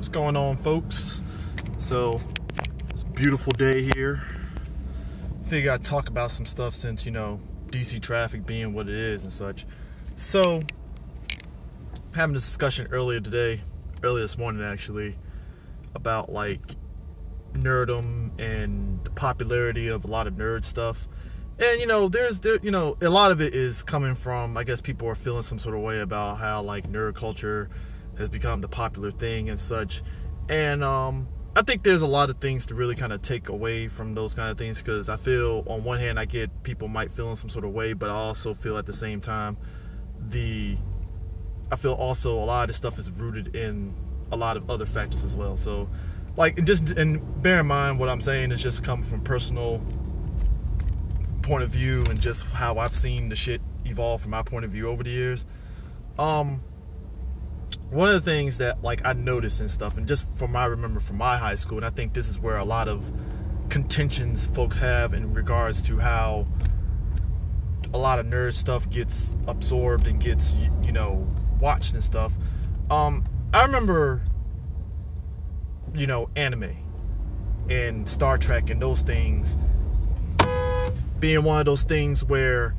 What's going on, folks? So, it's a beautiful day here. Figure I'd talk about some stuff since, DC traffic being what it is and such. So, having this discussion earlier this morning actually, about nerdom and the popularity of a lot of nerd stuff. And a lot of it is coming from, I guess, people are feeling some sort of way about how nerd culture has become the popular thing and such. And I think there's a lot of things to really kind of take away from those kind of things, because I feel on one hand I get people might feel in some sort of way, but I also feel at the same time I feel also a lot of this stuff is rooted in a lot of other factors as well. So and bear in mind what I'm saying is just coming from personal point of view and just how I've seen the shit evolve from my point of view over the years. One of the things that I noticed and stuff, and just from I remember from my high school, and I think this is where a lot of contentions folks have in regards to how a lot of nerd stuff gets absorbed and gets watched and stuff. I remember anime and Star Trek and those things being one of those things where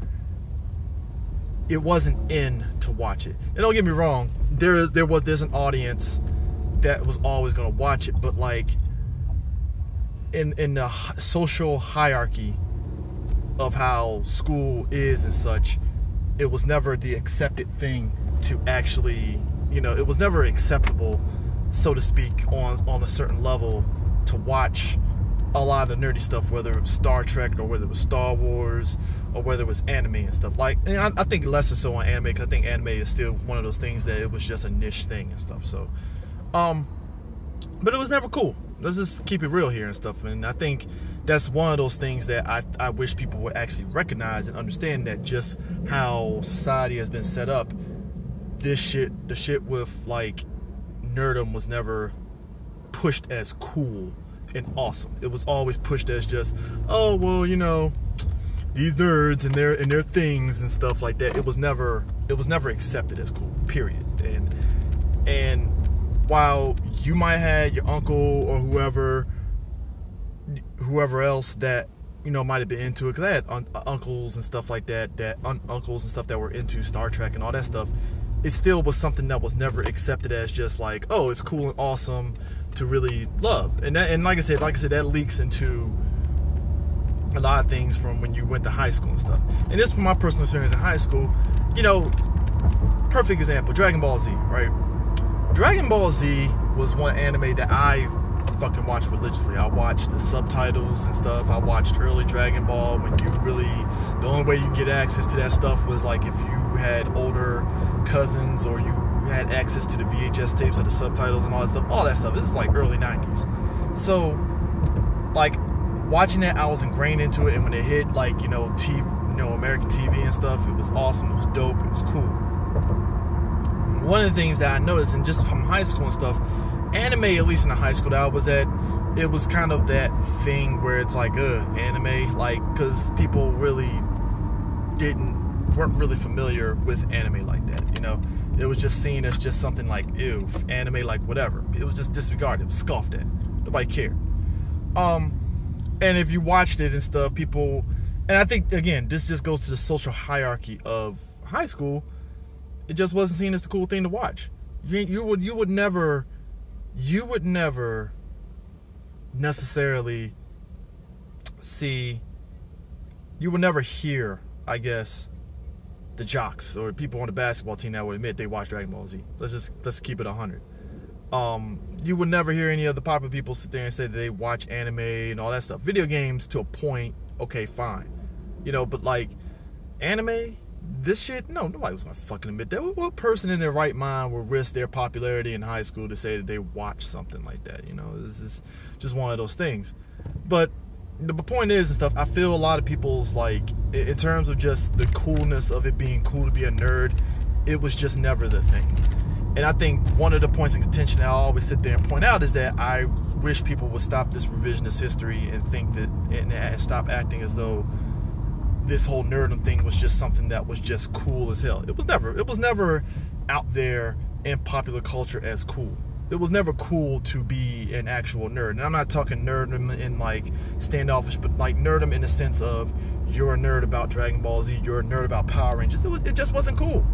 it wasn't in to watch it. And don't get me wrong, there's an audience that was always going to watch it, but in the social hierarchy of how school is and such, it was never the accepted thing to actually, it was never acceptable, so to speak, on a certain level to watch a lot of nerdy stuff, whether it was Star Trek or whether it was Star Wars or whether it was anime and stuff. And I think less so on anime, because I think anime is still one of those things that it was just a niche thing and stuff. So, but it was never cool. Let's just keep it real here and stuff. And I think that's one of those things that I wish people would actually recognize and understand, that just how society has been set up, the shit with nerdom was never pushed as cool and awesome. It was always pushed as just, oh well, these nerds and their things and stuff like that. It was never accepted as cool, period. And while you might have your uncle or whoever else that might have been into it, because I had uncles and stuff like that uncles and stuff that were into Star Trek and all that stuff, it still was something that was never accepted as just oh, it's cool and awesome to really love. And like I said, that leaks into a lot of things from when you went to high school and stuff. And this from my personal experience in high school, perfect example, Dragon Ball Z, right? Dragon Ball Z was one anime that I fucking watched religiously. I watched the subtitles and stuff. I watched early Dragon Ball when the only way you could get access to that stuff was if you had older cousins or you had access to the VHS tapes of the subtitles and all that stuff. This is early 90s. So watching that, I was ingrained into it, and when it hit TV, American TV and stuff, it was awesome, it was dope, it was cool. One of the things that I noticed, and just from high school and stuff, anime, at least in the high school that I was at, it was kind of that thing where it's anime, because people really weren't really familiar with anime like that, It was just seen as just something ew, anime, whatever. It was just disregarded, it was scoffed at, nobody cared. And if you watched it and stuff, people, and I think, again, this just goes to the social hierarchy of high school, it just wasn't seen as the cool thing to watch. You would never necessarily see, you would never hear, I guess, the jocks or people on the basketball team that would admit they watch Dragon Ball Z. Let's keep it 100. You would never hear any of the popular people sit there and say that they watch anime and all that stuff. Video games to a point, okay, fine. But anime, this shit, no, nobody was gonna fucking admit that. What person in their right mind would risk their popularity in high school to say that they watch something like that? This is just one of those things. But the point is and stuff, I feel a lot of people's in terms of just the coolness of it being cool to be a nerd, it was just never the thing. And I think one of the points of contention that I always sit there and point out is that I wish people would stop this revisionist history and think that, and stop acting as though this whole nerdom thing was just something that was just cool as hell. It was never out there in popular culture as cool. it was never cool to be an actual nerd. And I'm not talking nerdom in like standoffish, but like nerdom in the sense of you're a nerd about Dragon Ball Z, you're a nerd about Power Rangers. It just wasn't cool.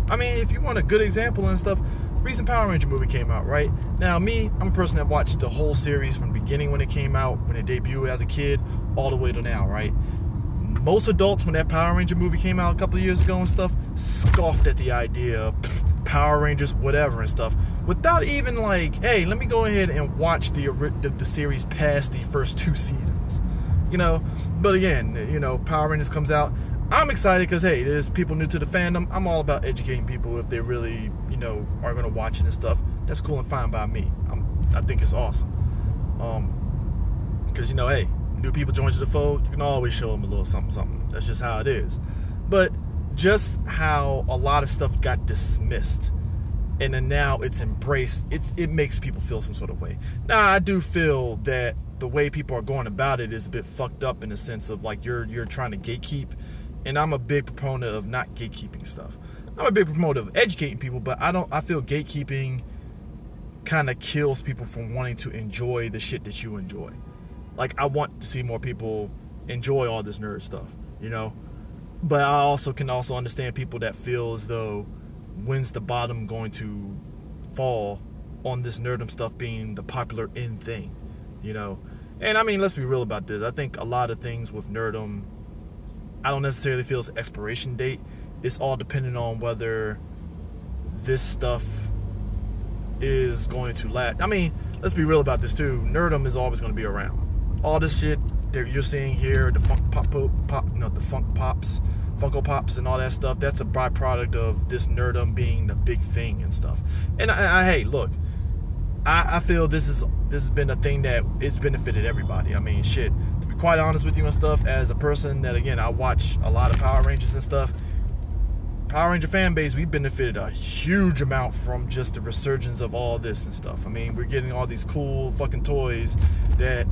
I mean, if you want a good example and stuff, recent Power Ranger movie came out, right? Now, me, I'm a person that watched the whole series from the beginning when it came out, when it debuted as a kid, all the way to now, right? Most adults, when that Power Ranger movie came out a couple of years ago and stuff, scoffed at the idea of Power Rangers, whatever and stuff, without even like, hey, let me go ahead and watch the series past the first 2 seasons, you know? But again, you know, Power Rangers comes out. I'm excited because, hey, there's people new to the fandom. I'm all about educating people if they really, you know, are going to watch it and stuff. That's cool and fine by me. I think it's awesome. Because, you know, hey, new people join the fold, you can always show them a little something, something. That's just how it is. But just how a lot of stuff got dismissed and then now it's embraced, it makes people feel some sort of way. Now, I do feel that the way people are going about it is a bit fucked up in the sense of like you're trying to gatekeep. And I'm a big proponent of not gatekeeping stuff. I'm a big proponent of educating people, but I feel gatekeeping kind of kills people from wanting to enjoy the shit that you enjoy. Like, I want to see more people enjoy all this nerd stuff, you know? But I also can understand people that feel as though when's the bottom going to fall on this nerdom stuff being the popular in thing, you know? And I mean, let's be real about this. I think a lot of things with nerdom, I don't necessarily feel it's expiration date. It's all dependent on whether this stuff is going to last. I mean, let's be real about this too. Nerdom is always going to be around. All this shit that you're seeing here, the Funko Pops and all that stuff, that's a byproduct of this nerdom being the big thing and stuff. And hey, look, I feel this has been a thing that it's benefited everybody. I mean, shit, to be quite honest with you and stuff, as a person that, again, I watch a lot of Power Rangers and stuff, Power Ranger fan base, we benefited a huge amount from just the resurgence of all this and stuff. I mean, we're getting all these cool fucking toys that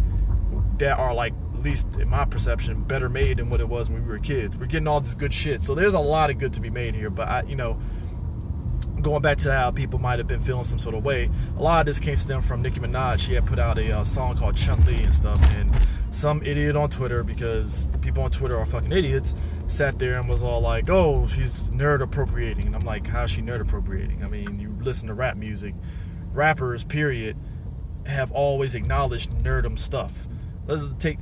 are, like, at least in my perception, better made than what it was when we were kids. We're getting all this good shit. So there's a lot of good to be made here. But, going back to how people might have been feeling some sort of way, a lot of this came stem from Nicki Minaj. She had put out a song called Chun-Li and stuff, and some idiot on Twitter, because people on Twitter are fucking idiots, sat there and was all like, oh, she's nerd appropriating. And I'm like, how's she nerd appropriating? I mean, you listen to rap music, rappers, period, have always acknowledged nerdom stuff. The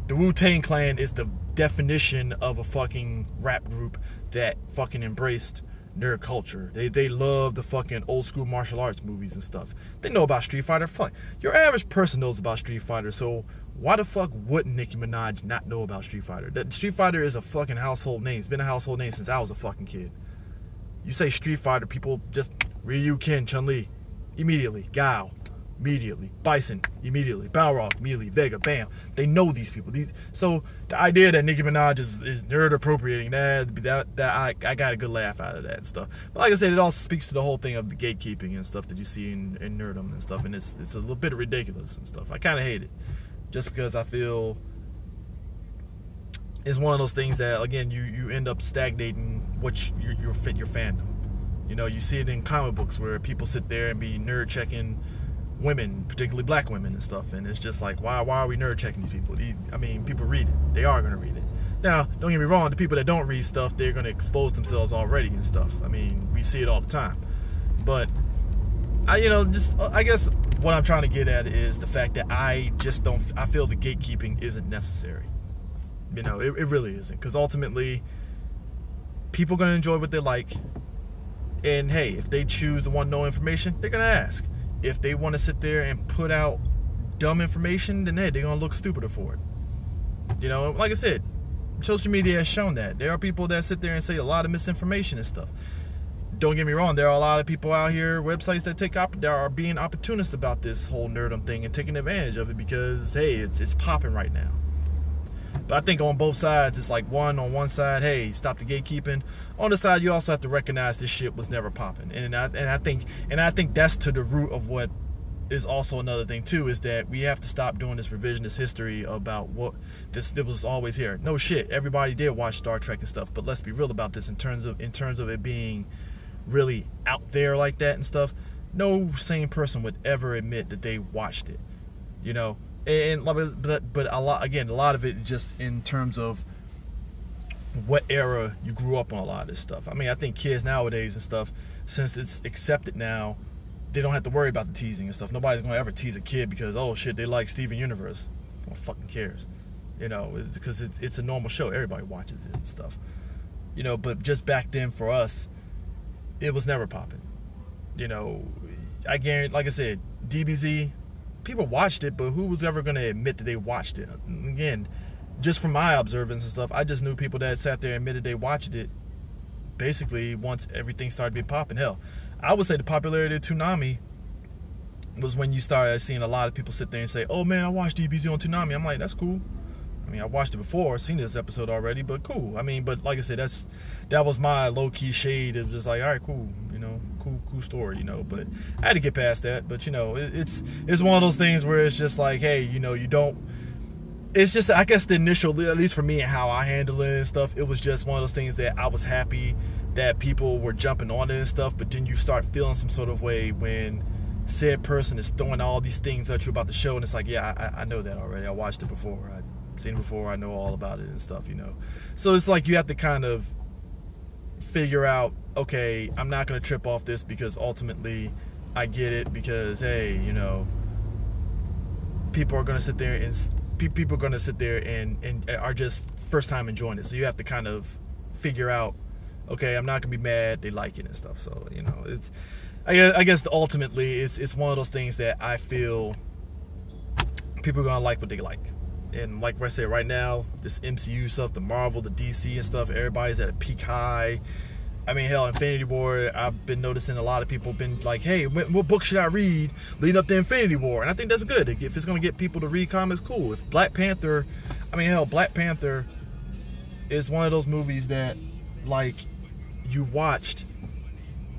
Wu-Tang Clan is the definition of a fucking rap group that fucking embraced nerd culture. They love the fucking old school martial arts movies and stuff. They know about Street Fighter. Fuck, your average person knows about Street Fighter, so why the fuck wouldn't Nicki Minaj not know about Street Fighter? Street Fighter is a fucking household name. It's been a household name since I was a fucking kid. You say Street Fighter, people just Ryu, Ken, Chun-Li, immediately. Guile, immediately. Bison, immediately. Balrog, immediately. Vega, bam. They know these people. So the idea that Nicki Minaj is nerd appropriating, that I got a good laugh out of that and stuff. But like I said, it also speaks to the whole thing of the gatekeeping and stuff that you see in nerdom and stuff. And it's a little bit ridiculous and stuff. I kind of hate it. Just because I feel it's one of those things that, again, you end up stagnating your fandom. You know, you see it in comic books where people sit there and be nerd checking women, particularly black women and stuff, and it's just like, why are we nerd checking these people? I mean, people read it. They are going to read it. Now, don't get me wrong, the people that don't read stuff, they're going to expose themselves already and stuff. I mean, we see it all the time. But I guess what I'm trying to get at is the fact that I feel the gatekeeping isn't necessary. You know, it really isn't, because ultimately people are going to enjoy what they like, and hey, if they choose to want no information, they're going to ask. If they want to sit there and put out dumb information, then hey, they're going to look stupider for it. You know, like I said, social media has shown that. There are people that sit there and say a lot of misinformation and stuff. Don't get me wrong, there are a lot of people out here, websites that are being opportunist about this whole nerdom thing and taking advantage of it because, hey, it's popping right now. But I think on both sides, it's like on one side, hey, stop the gatekeeping. On the side, you also have to recognize this shit was never popping. And I think that's to the root of what is also another thing too, is that we have to stop doing this revisionist history about what this was always here. No shit, everybody did watch Star Trek and stuff, but let's be real about this in terms of it being really out there like that and stuff. no sane person would ever admit that they watched it, you know. And but a lot of it just in terms of what era you grew up on a lot of this stuff. I mean, I think kids nowadays and stuff, since it's accepted now, they don't have to worry about the teasing and stuff. Nobody's going to ever tease a kid because, oh shit, they like Steven Universe. Who fucking cares? You know, because it's a normal show. Everybody watches it and stuff. You know, but just back then for us, it was never popping. You know, I guarantee, like I said, DBZ, people watched it, but who was ever going to admit that they watched it? And again, just from my observance and stuff, I just knew people that sat there and admitted they watched it basically once everything started being popping. Hell, I would say the popularity of Toonami was when you started seeing a lot of people sit there and say, oh man, I watched DBZ on Toonami. I'm like, that's cool. I mean, I watched it before, seen this episode already, but cool. I mean, but like I said, that was my low-key shade of just like, all right, cool, you know, cool story, you know. But I had to get past that. But you know, it's one of those things where it's just like, hey, you know, you don't. It's just, I guess the initial, at least for me and how I handle it and stuff, it was just one of those things that I was happy that people were jumping on it and stuff. But then you start feeling some sort of way when said person is throwing all these things at you about the show, and it's like, yeah, I know that already. I watched it before. I've seen it before. I know all about it and stuff, you know. So it's like you have to kind of figure out, okay, I'm not going to trip off this because ultimately I get it because, hey, you know, people are going to sit there and are just first time enjoying it. So you have to kind of figure out, okay, I'm not going to be mad. They like it and stuff. So, you know, I guess ultimately it's one of those things that I feel people are going to like what they like. And like I said, right now, this MCU stuff, the Marvel, the DC and stuff, everybody's at a peak high. I mean, hell, Infinity War, I've been noticing a lot of people been like, hey, what book should I read leading up to Infinity War? And I think that's good. If it's going to get people to read comics, cool. If Black Panther is one of those movies that, like, you watched,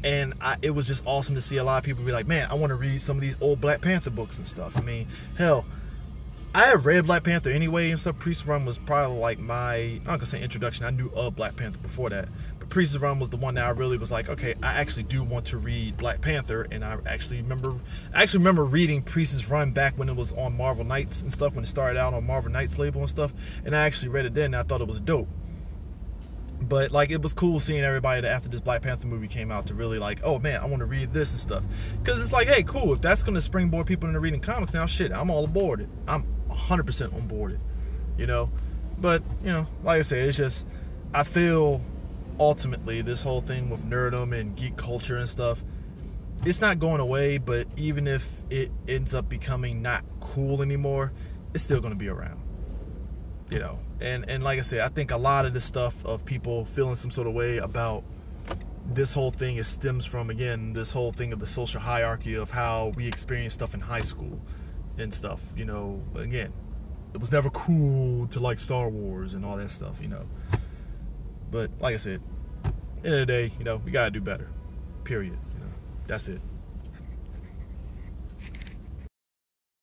and it was just awesome to see a lot of people be like, man, I want to read some of these old Black Panther books and stuff. I mean, hell, I have read Black Panther anyway and stuff. Priest's Run was probably like my, I'm not gonna say introduction. I knew of Black Panther before that, but Priest's Run was the one that I really was like, okay, I actually do want to read Black Panther. And I actually remember reading Priest's Run back when it was on Marvel Knights and stuff, when it started out on Marvel Knights label and stuff. And I actually read it then, and I thought it was dope. But like, it was cool seeing everybody that after this Black Panther movie came out to really like, oh man, I want to read this and stuff. Because it's like, hey, cool, if that's going to springboard people into reading comics now, shit, I'm all aboard it. I'm 100% on board it, you know. But, you know, like I said, it's just, I feel ultimately this whole thing with nerdom and geek culture and stuff, it's not going away. But even if it ends up becoming not cool anymore, it's still going to be around, you know. And like I said, I think a lot of this stuff of people feeling some sort of way about this whole thing, it stems from, again, this whole thing of the social hierarchy of how we experience stuff in high school and stuff, you know. Again, it was never cool to like Star Wars and all that stuff, you know. But like I said, at the end of the day, you know, we gotta do better, period, you know. That's it.